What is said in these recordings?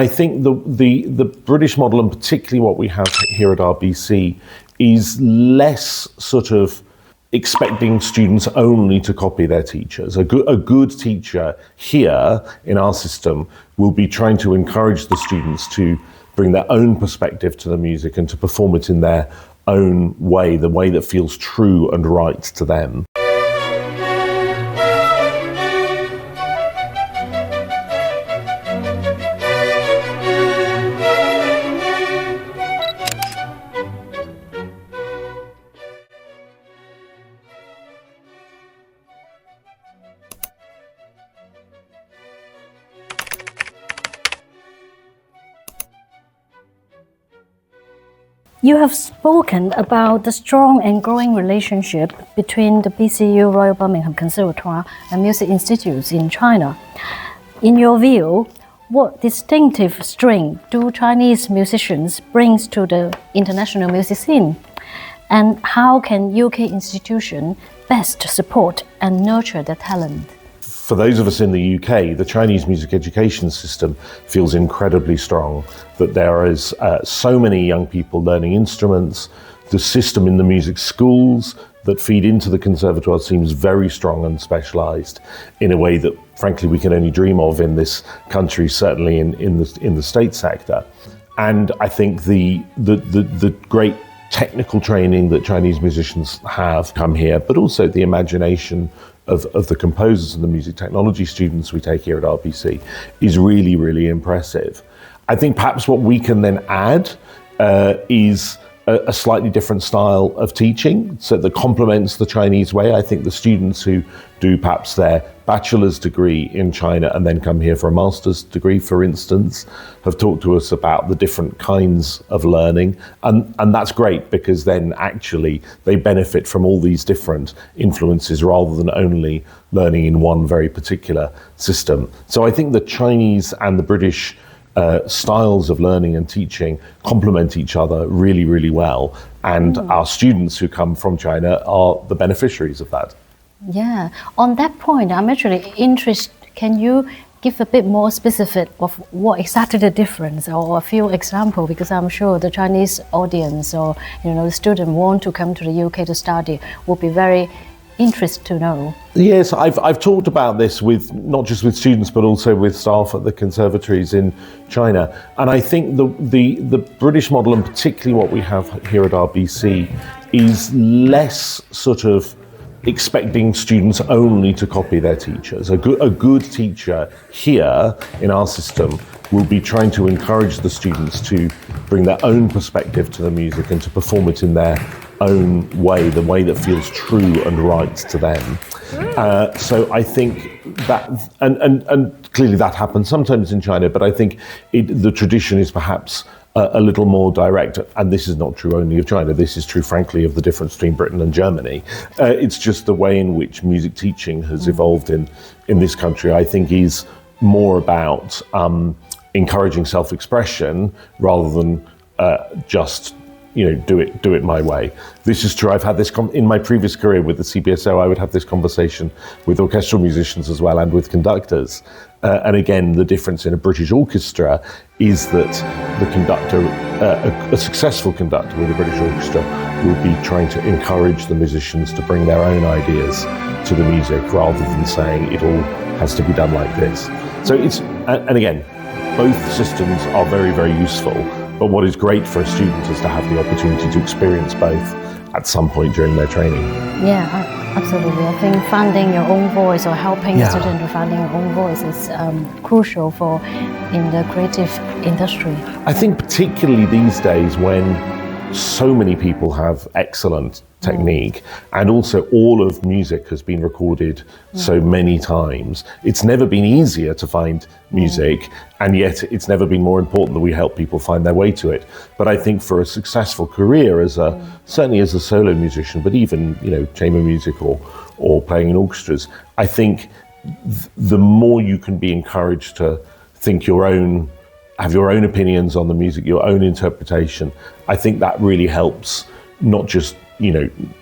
I think the British model, and particularly what we have here at RBC, is less sort of expecting students only to copy their teachers. A good teacher here in our system will be trying to encourage the students to bring their own perspective to the music and to perform it in their own way, the way that feels true and right to them. You have spoken about the strong and growing relationship between the BCU, Royal Birmingham Conservatoire, and music institutes in China. In your view, what distinctive strength do Chinese musicians bring to the international music scene? And how can UK institutions best support and nurture the talent? For those of us in the UK, the Chinese music education system feels incredibly strong, that there is so many young people learning instruments. The system in the music schools that feed into the conservatoire seems very strong and specialised in a way that, frankly, we can only dream of in this country, certainly in the state sector. And I think the great technical training that Chinese musicians have come here, but also the imagination of the composers and the music technology students we take here at RBC is really, really impressive. I think perhaps what we can then add is a slightly different style of teaching, so that complements the Chinese way. I think the students who do perhaps their bachelor's degree in China and then come here for a master's degree, for instance, have talked to us about the different kinds of learning. And that's great, because then actually they benefit from all these different influences rather than only learning in one very particular system. So I think the Chinese and the British styles of learning and teaching complement each other really, really well. And our students who come from China are the beneficiaries of that. Yeah, on that point, I'm actually interested. Can you give a bit more specific of what exactly the difference, or a few examples? Because I'm sure the Chinese audience or the student want to come to the UK to study will be very interested to know. Yes, I've talked about this with not just with students but also with staff at the conservatories in China, and I think the British model, and particularly what we have here at RBC, is less sort of expecting students only to copy their teachers. A good teacher here in our system will be trying to encourage the students to bring their own perspective to the music and to perform it in their own way, the way that feels true and right to them. So I think that, and clearly that happens sometimes in China, but I think the tradition is perhaps a little more direct, and this is not true only of China, this is true frankly of the difference between Britain and Germany. It's just the way in which music teaching has evolved in this country, I think, is more about encouraging self-expression rather than just do it my way. This is true. I've had this in my previous career with the CBSO. I would have this conversation with orchestral musicians as well, and with conductors. And again, the difference in a British orchestra is that the conductor, a successful conductor with a British orchestra, will be trying to encourage the musicians to bring their own ideas to the music rather than saying it all has to be done like this. So and again, both systems are very, very useful. But what is great for a student is to have the opportunity to experience both at some point during their training. Yeah, absolutely. I think finding your own voice, or helping a student to find your own voice, is crucial in the creative industry. I think particularly these days, when so many people have excellent technique, and also all of music has been recorded so many times. It's never been easier to find music, and yet it's never been more important that we help people find their way to it. But I think for a successful career certainly as a solo musician, but even chamber music or playing in orchestras, I think the more you can be encouraged to think have your own opinions on the music, your own interpretation, I think that really helps, not just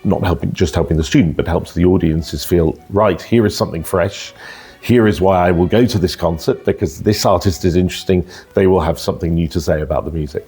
not helping the student, but helps the audiences feel, right, here is something fresh, here is why I will go to this concert, because this artist is interesting, they will have something new to say about the music.